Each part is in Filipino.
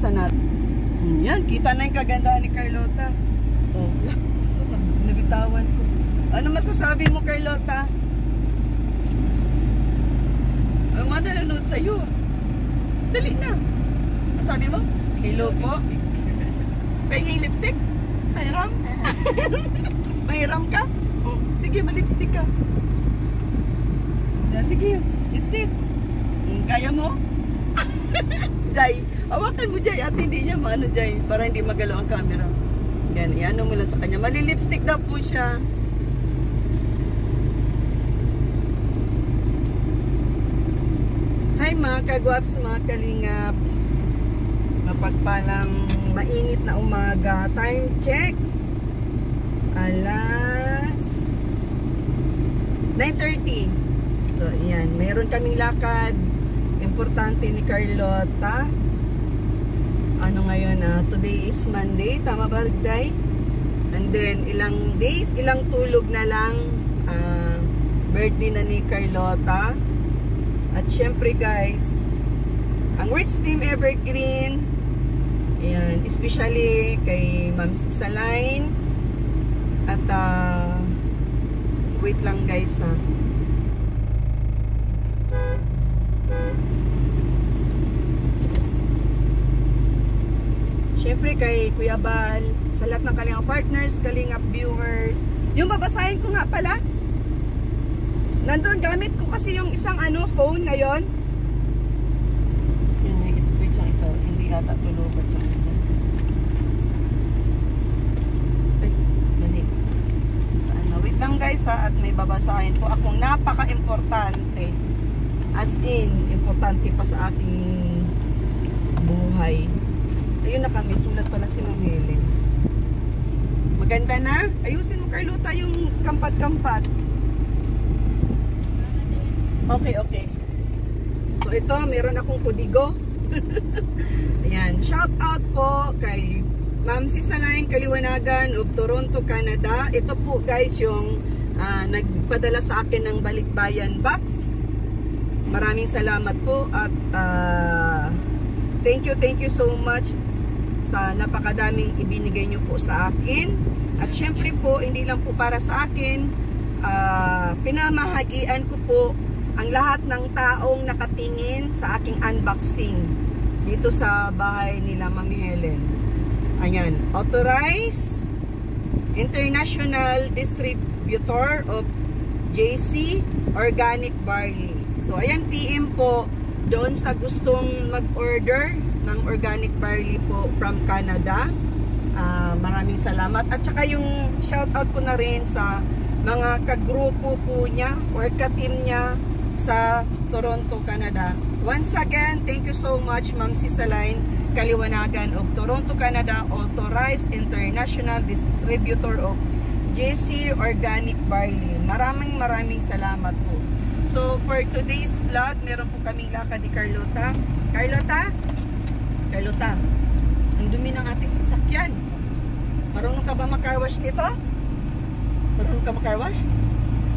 buksan natin. Yan, kita na yung kagandahan ni Carlota. Oh, gusto na. Nabitawan ko. Ano masasabi mo, Carlota? Ang mga nanonood sa'yo. Dali na. Masabi mo? Hello po. Pahingin lipstick? Mahiram? Mahiram ka? Oh, sige, malipstick ka. Sige, isit. Kaya mo? Jay, hawakan mo Jay at hindi niya maano Jay para hindi magalaw ang camera. Yan, iano mo lang sa kanya. Malilipstick daw po siya. Hi mga kagwaps, mga kalingap. Mapagpalang mainit na umaga. Time check. Alas 9:30. So, ayan. Mayroon kaming lakad. Importante ni Carlota. Ano ngayon? Today is Monday. Tama ba, Jai? And then, ilang days, ilang tulog na lang. Birthday na ni Carlota. At syempre, guys, ang Words Team Evergreen. Ayan. Especially kay Ma'am Saline. At, wait lang, guys, ha. Siyempre kay Kuya Bal, sa lahat ng Kalingap partners, Kalingap viewers. Yung babasahin ko nga pala. Nandun, gamit ko kasi yung isang phone ngayon. Yung wait yung isa, hindi ata tulubat yung isa. Ay, mali. Saan na? Wait lang guys ha, at may babasahin po akong napaka-importante. As in, importante pa sa aking buhay. Ayun na kami, sulat pala si Ma'am Helen. Maganda na. Ayusin mo Carlota yung kampat-kampat. Okay, okay. So ito, meron akong kudigo. Ayan, shout out po kay Ma'am Saline Kaliwanagan of Toronto, Canada. Ito po guys yung nagpadala sa akin ng Balikbayan box. Maraming salamat po at thank you so much sa napakadaming ibinigay nyo po sa akin. At syempre po, hindi lang po para sa akin, pinamahagian ko po ang lahat ng taong nakatingin sa aking unboxing dito sa bahay nila Ma'am Helen. Ayan, authorized international distributor of JC Organic Barley. So ayan, PM po doon sa gustong mag-order ng organic barley po from Canada. Maraming salamat. At saka yung shoutout ko na rin sa mga kagrupo po niya or ka-team niya sa Toronto, Canada. Once again, thank you so much Ma'am Saline Kaliwanagan of Toronto, Canada, authorized international distributor of JC Organic Barley. Maraming salamat po. So, for today's vlog, meron po kaming lakad ni Carlota. Carlota, ang dumi ng ating sasakyan. Marunong ka ba mag-carwash nito? Marunong ka mag-carwash?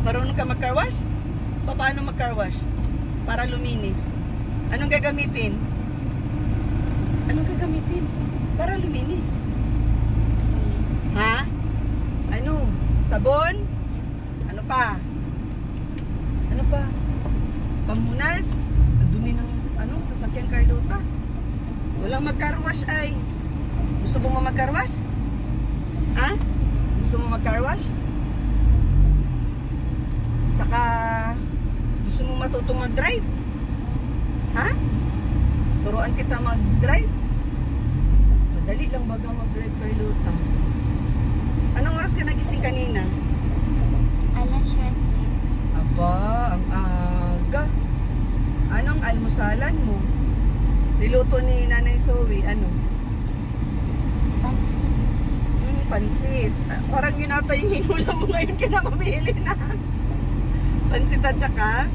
Marunong ka mag-carwash? Paano mag-carwash? Para luminis. Anong gagamitin? Para luminis. Ha? Ano? Sabon? Ano pa? Pamunas. Ang dumi ng sasakyan Carlota. Walang mag-carwash ay. Gusto mo mag-carwash? Ha? Gusto mo mag-carwash? Tsaka gusto mo matutong mag-drive? Ha? Turuan kita mag-drive? Madali lang baga mag-drive Carlota. Anong oras ka nagising kanina? Alas 7. Aba, ang aga. Anong almusalan mo? Niluto ni Nanay Zoe, ano? Pansit. Pansit. Parang yun ata yung hinula mo ngayon ka na mamili na. Pansit at saka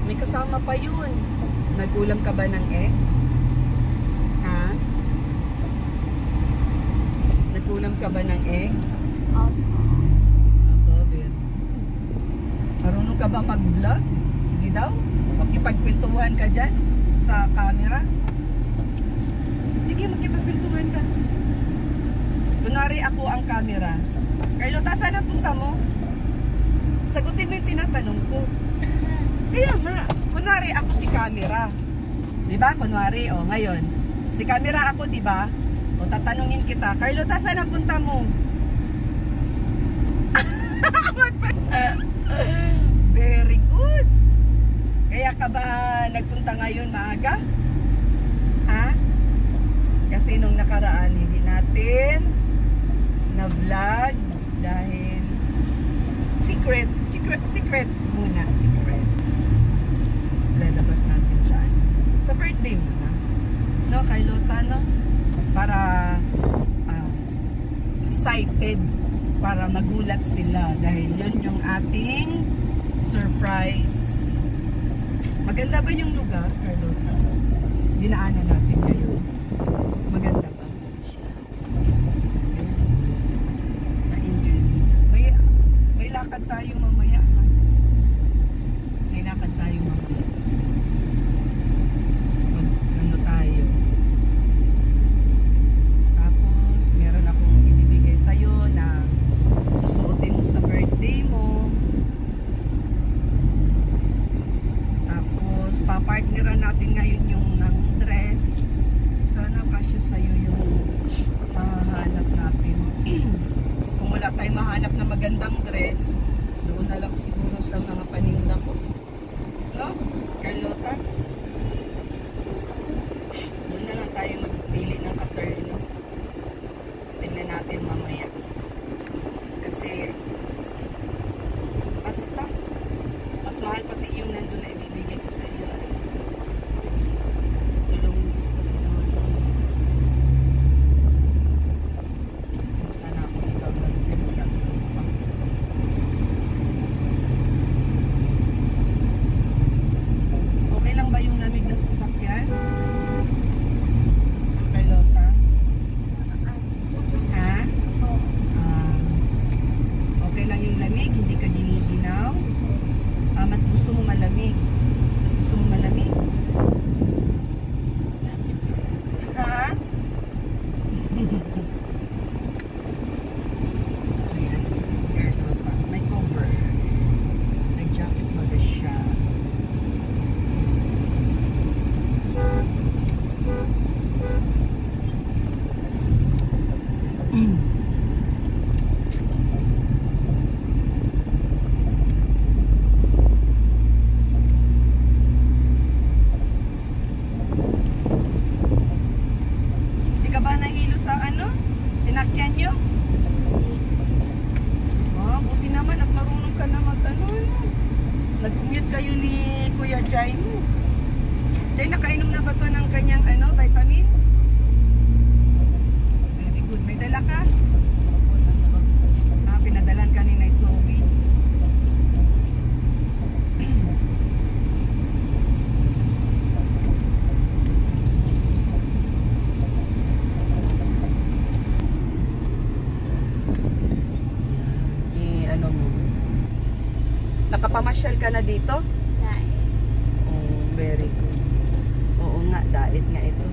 may kasama pa yun. Nagulam ka ba ng egg? Ha? Nagulam ka ba ng egg? Opo. Ababit. Marunong ka ba mag-vlog? Sige daw. Makipagkwentuhan ka dyan sa camera. Sige, magkipagpintuhan ka. Kunwari ako ang camera. Carlota, saan ang punta mo? Sagutin mo yung tinatanong ko. Kaya nga, kunwari ako si camera. Diba? Kunwari, ngayon. Si camera ako, diba? O, tatanungin kita, Carlota, saan ang punta mo? Very good. Kaya ka ba nagpunta ngayon maaga? Ha? Kasi nung nakaraan hindi natin na vlog dahil secret muna, secret. Lalabas natin sa birthday muna. No, Carlota, no? Para excited, para magulat sila dahil yun yung ating surprise. Maganda ba yung lugar, Carlota? Dinaanan natin ngayon. Maganda ba? Na-enjoy. May lakad tayo mamaya. Ha? May lakad tayo mamaya. Ano tayo? Tapos, meron akong ibibigay sa'yo na susuotin mo sa birthday mo. Tapos, papartneran natin ngayon yung ng dress. Sana kasya sa'yo yung mahanap natin. Kung wala tayong mahanap na magandang dress, doon na lang siguro sa mga paninda ko. No? Carlota? Doon na lang tayo magpili ng pattern. No? Tingnan natin mamaya. Kasi, basta, mas mahal pati yung nandun na ibibigay ko sa iyo. Tulunggis kasi naman. Sana ako ikaw mag-vlog. Okay lang ba yung lamig ng sasakyan? Carlota? Ha? Okay lang yung lamig, hindi ka giniginaw. Mas gusto mo malamig. Mas gusto mo malamig. Ha? Ayan, Carlota. May cover. May jacket mo na siya. Di ka ba nahilo sa sinakyan nyo? Buti naman at marunong ka na nag-commute kayo ni Kuya Jai mo. Jai, nakainom na ba ito ng kanyang vitamins? Very good. May dala ka? Pinadalan ka ni Nay Sophie. Nakapamasyal ka na dito? Dahil. Oh, very good. Oo nga, diet nga ito.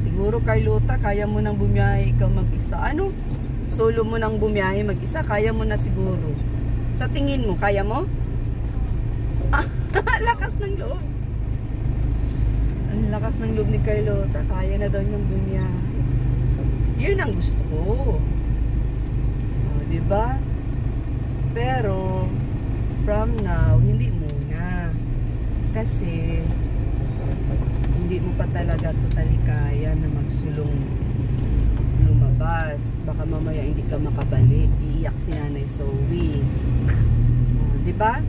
Siguro, Carlota, kaya mo nang bumiyahe ikaw mag-isa. Ano? Solo mo nang bumiyahe mag-isa? Kaya mo na siguro. Sa tingin mo, kaya mo? Lakas ng loob. Ang lakas ng loob ni Carlota. Kaya na daw niyang bumiyahe. Yun ang gusto ko. Diba? Pero, from now, hindi muna. Kasi, hindi mo pa talaga totally kaya na magsulong lumabas. Baka mamaya hindi ka makabalik. Iiyak si Nanay Zoe. Diba?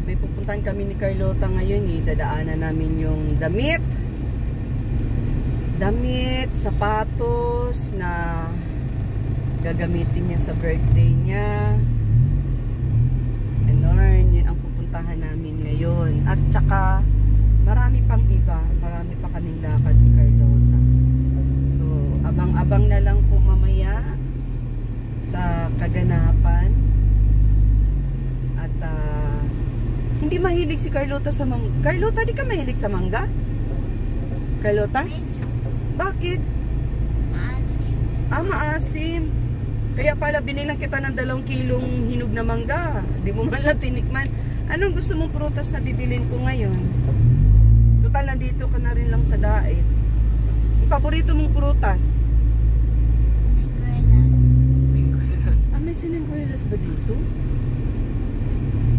May pupuntahan kami ni Carlota ngayon. Dadaanan namin yung damit, sapatos na gagamitin niya sa birthday niya. And yun ang pupuntahan namin ngayon. At saka, marami pang iba. Marami pa kaming lakad ni Carlota. So, abang-abang na lang po mamaya sa kaganapan. At, Hindi mahilig si Carlota sa mangga. Carlota, di ka mahilig sa mangga? Carlota? Medyo Bakit? maasim. Maasim. Kaya pala binilang kita ng 2 kilong hinog na mangga. Di mo man lang tinikman. Anong gusto mong prutas na bibilin ko ngayon? Total, nandito ka na rin lang sa Daet. Ang paborito mong prutas? Siniguelas. May siniguelas ba dito?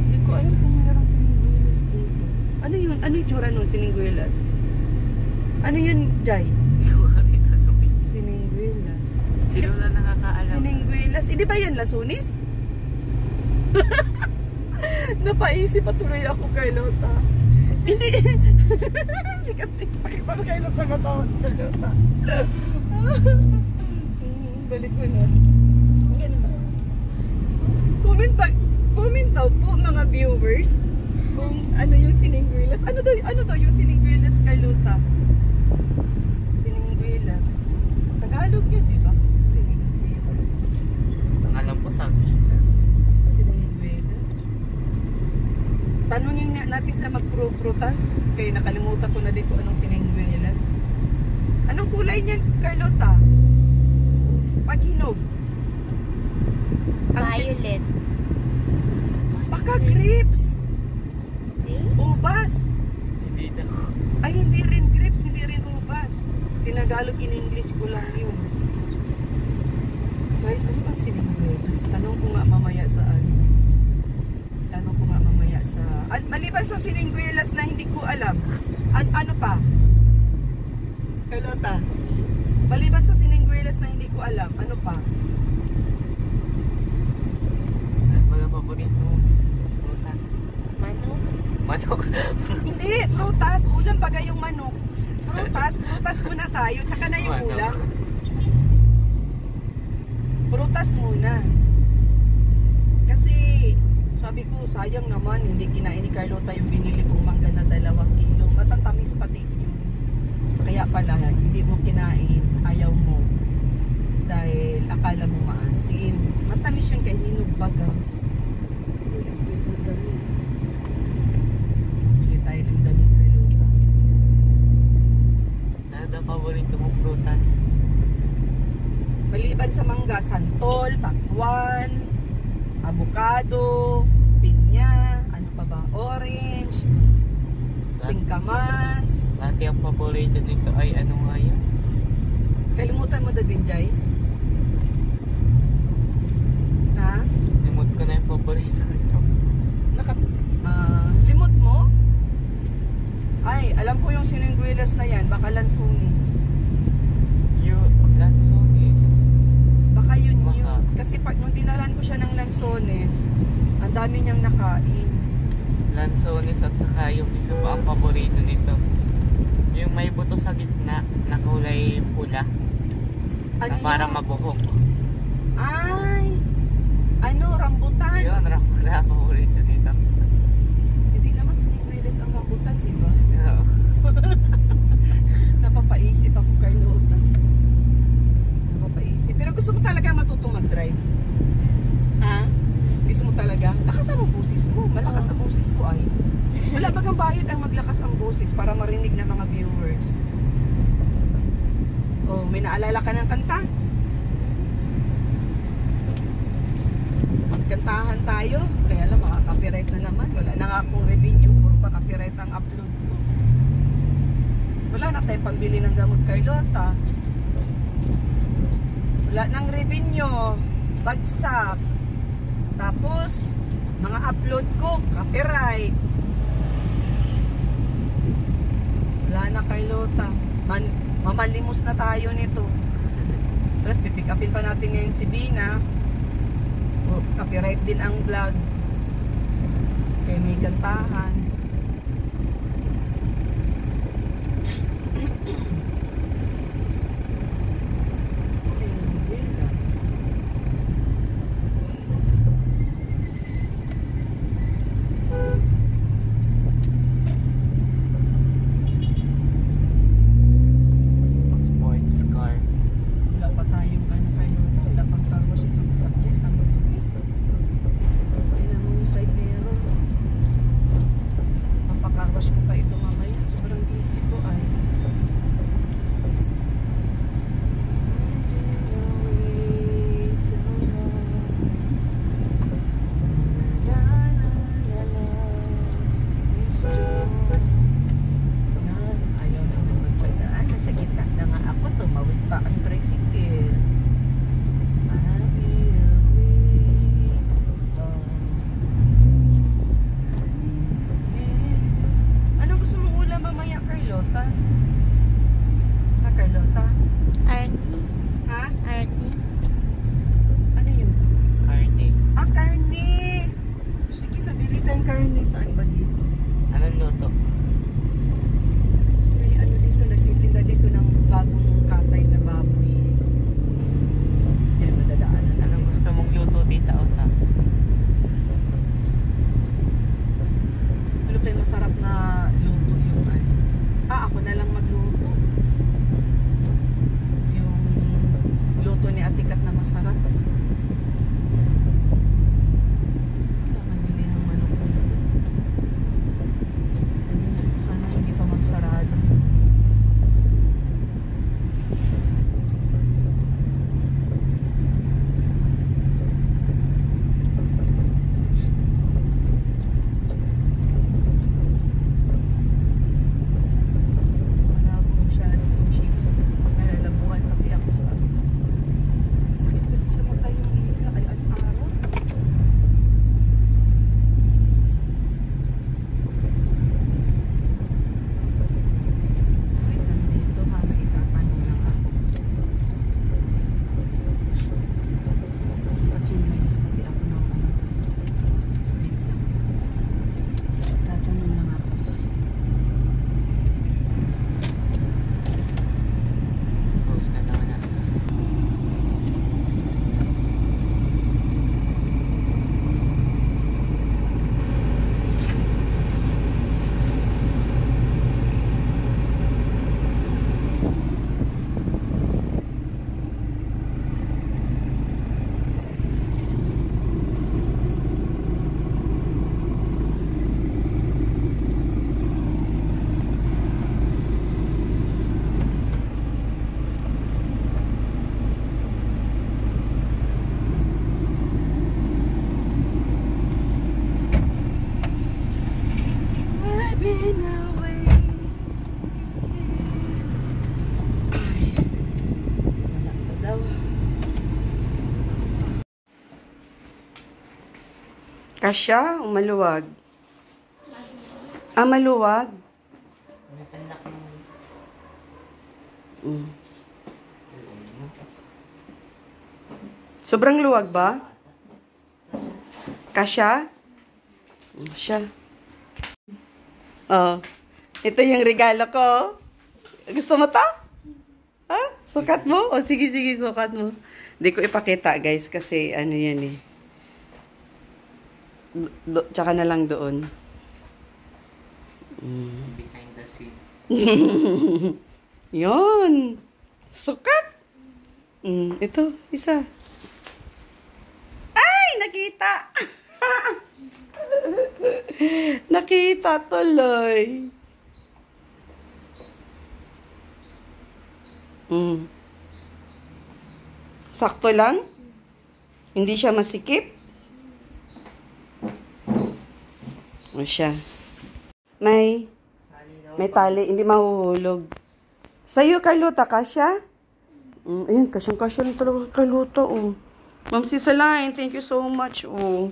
Hindi ko alam kung mayroong siniguelas dito. Ano yun? Ano yung tsura nun, siniguelas? Ano yun, Jai? Siniguelas. Sino na nakakaalam? Siniguelas. Hindi ba yan lasunis? Napaisip pa tuloy ako kay Lota. Hindi. Sikat. Pakita mo kay Lota, matawa si Carlota. Balik ko na. Comment daw po mga viewers kung ano yung siniguelas. Ano daw yung siniguelas, Carlota? Siniguelas. Tagalog yun, di ba? Siniguelas. Ang alam ko, salkis. Siniguelas. Tanungin natin sila magpro-prutas. Kaya nakalimutan ko na din kung anong siniguelas. Anong kulay niyan, Carlota? Paghinog. Violet. Baka grapes. Okay? Ubas. Hindi na. Ay, hindi rin grapes, hindi rin ubas. Tinagalog in English ko lang yun. Guys, ano bang siniguelas? Tanong ko nga mamaya saan. Maliban sa siniguelas na hindi ko alam. Ano pa? Carlota, maliban sa siniguelas na hindi ko alam, ano pa? Mga paborito. Prutas. Manok. Manok. Hindi, prutas. Ulam bagay yung manok. Prutas muna tayo. Tsaka na yung Manok. ulam. Prutas muna. Kasi, sabi ko, sayang naman, hindi kinain ni Carlota yung binili kong mangga na 2 kilo. Matatamis pati yun. Kaya pala, hindi mo kinain, ayaw mo. Dahil akala mo maasim. Matamis yun kay hinog baga. Bili tayo ng damit, Carlota. Ano daw paborito mong prutas? Maliban sa mangga, santol, pakwan, avocado, pinya, ano pa ba, orange, singkamas. Dati ang paborito dito ay ano nga yun? Kalimutan mo na din, Jai? Ha? Limot ko na yung paborito dito. Limot mo? Ay, alam ko yung siniguelas na yan, baka lansunis. Yung lansones. Baka yun Baka. yun. Kasi pag nung dinalan ko siya ng lansones, ang dami niyang nakain. Lansones at saka yung isa pa ang paborito nito. Yung may buto sa gitna na kulay pula. Ano Na parang yun? mabuhok. Ay! Ano, rambutan? Yun, rambutan paborito nito. Hindi naman siniguelas ang rambutan, di ba? Oo. Napapaisip ako, Carlota. Napapaisip. Pero gusto mo talaga matutong mag-drive? Ha? Gusto mo talaga? Lakas ang boses mo. Malakas ang boses ko ay. Wala bagang bahid ang maglakas ang boses para marinig ng mga viewers. Oh, may naalala ka ng kanta? Magkantahan tayo. Kaya lang, makaka-copyright na naman. Wala na nga akong revenue. Puro pa copyright ang upload ko. Wala na tayong pambili ng gamot, Carlota. Wala nang revenue. Bagsak. Tapos, mga upload ko, copyright. Wala na, Carlota. Mamalimos na tayo nito. Tapos, pipick upin pa natin ngayon si Dina. Copyright din ang vlog. Kaya may kantahan. Siniguelas. Sports car. Wala pa tayong ano, Carlota. Wala pang carwash ito sa sakyan. Ang matumi. Tingnan mo yung side mirror. Kasya o maluwag? Ah, maluwag. May panlak naman. Sobrang luwag ba? Kasya? Siya. Oh. Ito yung regalo ko. Gusto mo to? Ha? Sukat mo? O sige, sukat mo. Hindi ko ipakita, guys, kasi ano yan eh. Tsaka na lang doon. Behind the scene. Yun. Sukat. Ito, isa. Ay, nakita. Nakita tuloy. Sakto lang? Hindi siya masikip? O siya. May tali, hindi mahuhulog. Sa'yo, Carlota, kasya? Ayan, kasyang-kasya rin talaga, Carlota, oh. Ma'am Cisaline, thank you so much, oh.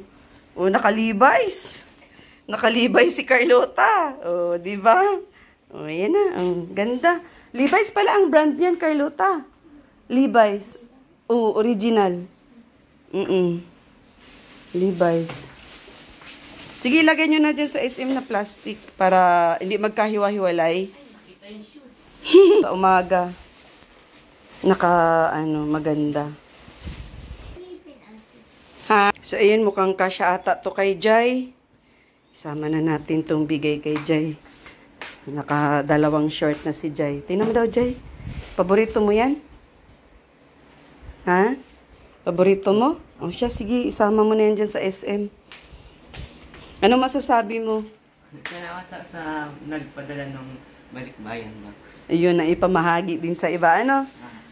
Oh, nakalibays. Nakalibay si Carlota. Oh, di ba? Oh, ayan na, ang ganda. Levi's pala ang brand niyan, Carlota. Levi's. Oh, original. Levi's. Sige, lagay nyo na dyan sa SM na plastic para hindi magkahiwa-hiwalay. Nakita yung shoes. Sa umaga. Maganda. Ha? So, ayun, mukhang kasya ata to kay Jai. Isama na natin tong bigay kay Jai. Naka-dalawang short na si Jai. Tingnan mo daw, Jai. Paborito mo yan? Ha? Paborito mo? O siya, sige, isama mo na yan dyan sa SM. Ano masasabi mo? Salamat sa nagpadala ng balikbayan ba? Ayun, na ipamahagi din sa iba. Ano?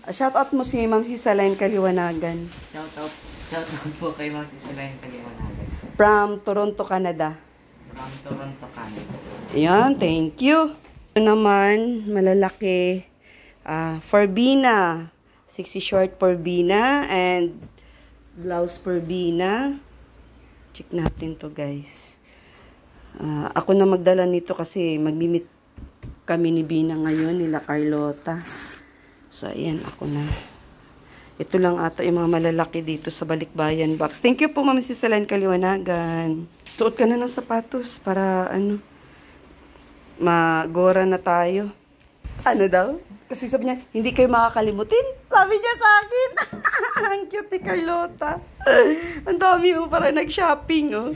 Shoutout mo si Ma'am Cisaline Kaliwanagan. Shoutout po kay Ma'am Cisaline Kaliwanagan. From Toronto, Canada. From Toronto, Canada. Ayan, thank you. Ito naman, malalaki. Forbina. 60 short Forbina and blouse Forbina. Check natin to, guys. Ako na magdala nito kasi magmimit kami ni Bina ngayon, nila Carlota. So, ayan, ako na. Ito lang ata yung mga malalaki dito sa Balikbayan box. Thank you po, Ma'am Cisaline Kaliwanagan. Suot ka na ng sapatos para, magora na tayo. Ano daw? Kasi sabi niya, hindi kayo makakalimutin. Sabi niya sa akin. Ang cute ni Carlota. Ang dami mo para nag-shopping, oh.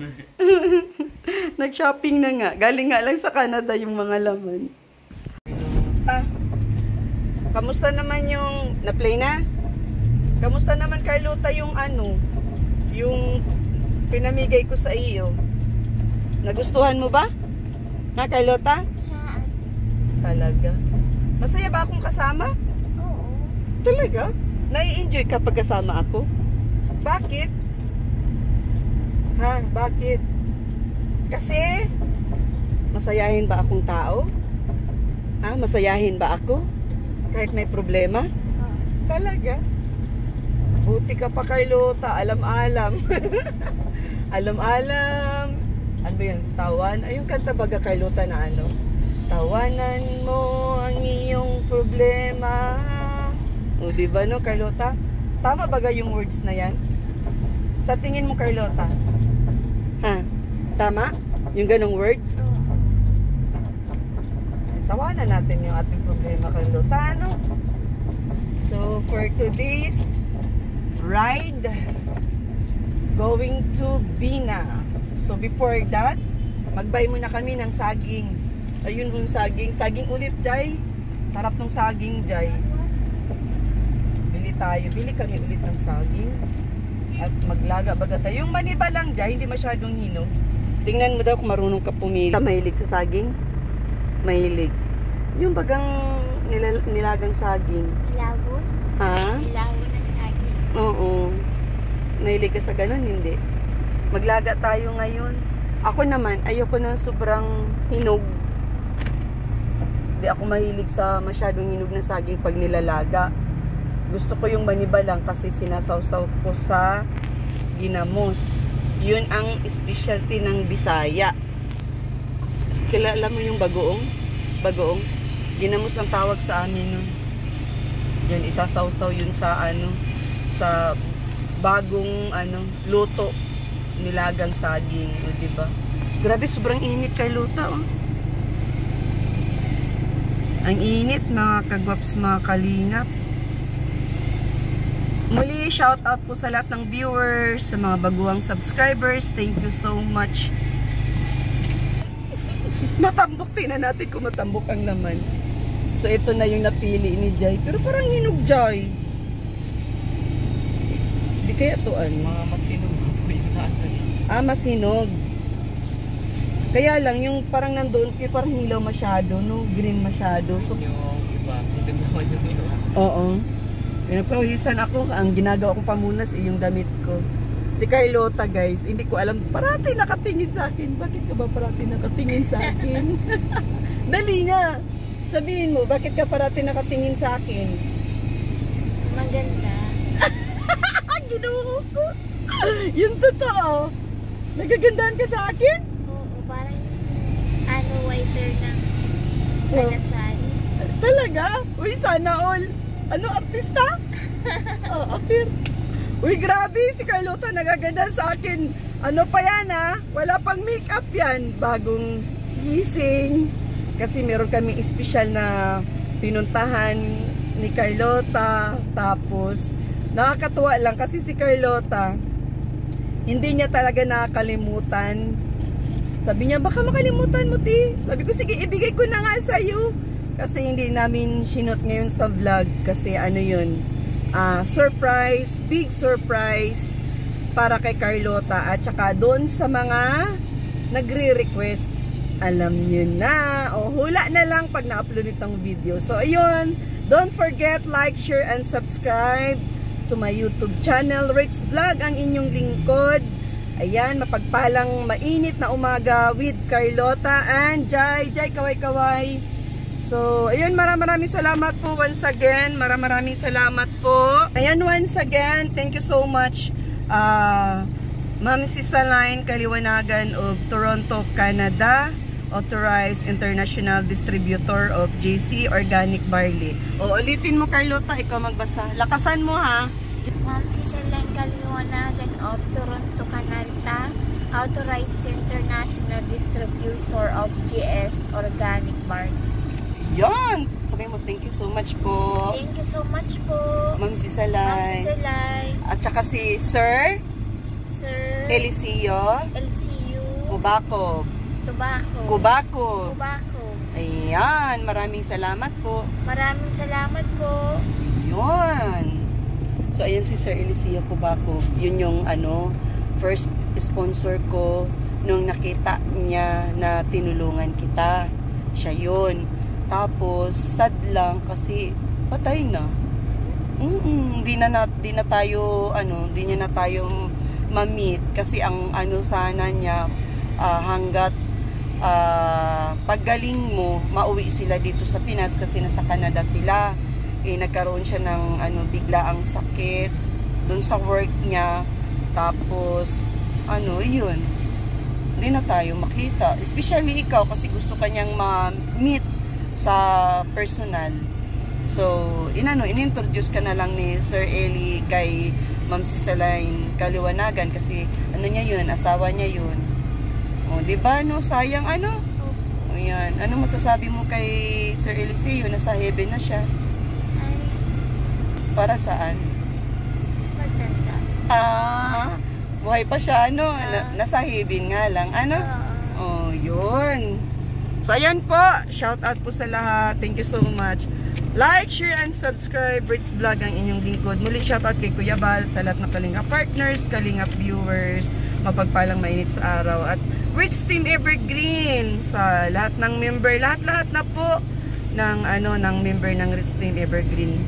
Nag-shopping na nga. Galing nga lang sa Canada yung mga laman. Kamusta naman yung na-play na? Kamusta naman, Carlota, yung yung pinamigay ko sa iyo? Nagustuhan mo ba? Ha, Carlota? Saan? Talaga. Masaya ba akong kasama? Oo. Talaga? Nai-enjoy kapag kasama ako? Bakit? Ha? Bakit? Kasi, masayahin ba akong tao? Ha? Masayahin ba ako? Kahit may problema? Oo. Talaga? Buti ka pa, Carlota. Alam-alam. Alam-alam. Ano ba yun? Tawan? Ay, yung kanta baga, Carlota, na tawanan mo ang iyong problema. O, diba, no, Carlota? Tama baga yung words na yan? Sa tingin mo, Carlota? Ha? Tama? Yung ganong words? Tawanan natin yung ating problema, Carlota, ano? So, for today's ride, going to Bina. So, before that, mag-buy muna kami ng saging. Ayun yung saging. Saging ulit, Jai. Sarap ng saging, Jai. Bili tayo. Bili kami ulit ng saging. At maglaga baga tayo. Yung maniba lang, Jai. Hindi masyadong hinog. Tingnan mo daw kung marunong ka pumili. Mahilig sa saging? Mahilig. Yung bagang nilagang saging. Ilago? Ha? Ilago na saging. Oo. Mahilig ka sa ganun? Hindi. Maglaga tayo ngayon. Ako naman, ayoko ng sobrang hinog. Hindi ako mahilig sa masyadong hinog na saging pag nilalaga. Gusto ko yung maniba lang kasi sinasawsaw ko sa ginamos. Yun ang specialty ng Bisaya. Kilala mo yung bagoong? Bagoong? Ginamos ang tawag sa amin nun. Yun, isasawsaw yun sa sa bagong luto, nilagang saging, o diba? Grabe, sobrang init kay Luta, oh. Ang init, mga kagwaps, mga kalingap. Muli, shout out po sa lahat ng viewers, sa mga baguang subscribers. Thank you so much. Matambok, tingnan natin kung matambok ang laman. So, ito na yung napili ni Jai. Pero parang hinog, Jai. Di kaya tuan. Mga masinog po yung natin. Masinog. Kaya lang, yung parang nandoon, parang hilaw masyado, no? Green masyado. So, yung iba, hindi naman yung iba. oo. Pinapawisan ako. Ang ginagawa kong pamunas yung damit ko. Si Carlota, guys, hindi ko alam. Parati nakatingin sa akin. Bakit ka ba parati nakatingin sa akin? Dali nga. Sabihin mo, bakit ka parati nakatingin sa akin? Maganda. Ginuho ko. Yung totoo. Nagagandahan ka sa akin? Oo, parang whiter ng Oh. kalasal. Talaga? Uy, sana all. Artista? Oh, appear. Uy, grabe. Si Carlota nagagandahan sa akin. Ano pa yan, ha? Wala pang makeup yan. Bagong gising. Kasi meron kami espesyal na pinuntahan ni Carlota. Tapos, nakakatuwa lang kasi si Carlota, hindi niya talaga nakakalimutan. Sabi niya, baka makalimutan mo, ti. Sabi ko, sige, ibigay ko na nga sa'yo. Kasi hindi namin sinot ngayon sa vlog. Kasi surprise, big surprise para kay Carlota. At saka doon sa mga nagre-request, alam nyo na. O, hula na lang pag na-upload itong video. So, ayun. Don't forget, like, share, and subscribe to my YouTube channel, Ritz Vlog, ang inyong lingkod. Ayan, mapagpalang mainit na umaga with Carlota and Jai. Jai, kaway-kaway. So, ayun, maraming salamat po once again. Maraming salamat po. Ayan, once again, thank you so much, Ma'am Cisaline Kaliwanagan of Toronto, Canada, authorized international distributor of JC Organic Barley. O, ulitin mo, Carlota, ikaw magbasa. Lakasan mo, ha? Ma'am Cisaline Kaliwanagan of Toronto, Canada, authorized international distributor of GS Organic Barley. Yan! Sabihin mo, thank you so much po. Thank you so much po, Ma'am Cisaline. Ma'am Cisaline. At saka si Sir Eliseo Tobacco. Kubako. Tobacco. Ayan, maraming salamat po. Maraming salamat po. Yun. So, ayan si Sir Eliseo Kubako. Yun yung first sponsor ko nung nakita niya na tinulungan kita. Siya yun. Tapos, sad lang kasi patay na. Hindi niya na tayo ma-meet kasi ang sana niya hanggat paggaling mo, mauwi sila dito sa Pinas kasi nasa Canada sila. Nagkaroon siya ng biglaang sakit doon sa work niya. Tapos yun, hindi na tayo makita. Especially ikaw kasi gusto kanyang ma-meet sa personal. So, inintroduce ka na lang ni Sir Eli kay Ma'am Cisaline Kaliwanagan kasi niya yun, asawa niya yun. O, diba, no? Sayang, O, yan. Ano masasabi mo kay Sir Eliseo? Nasa heaven na siya. Ay, Para saan? maganda. Buhay pa siya, nasa heaven nga lang, Oh, yun. So, ayan po. Shout out po sa lahat. Thank you so much. Like, share, and subscribe. Ritz Vlog ang inyong lingkod. Muli, shout out kay Kuya Bal, sa lahat ng Kalinga partners, Kalinga viewers, mapagpalang mainit sa araw. At Ritz Team Evergreen, sa lahat ng member, lahat na po ng member ng Ritz Team Evergreen.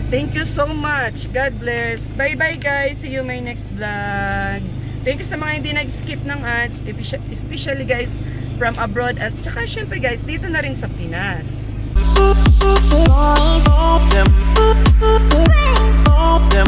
Thank you so much. God bless. Bye-bye, guys. See you my next vlog. Thank you sa mga hindi nag-skip ng ads, especially guys from abroad at saka syempre guys dito na rin sa Pinas. Them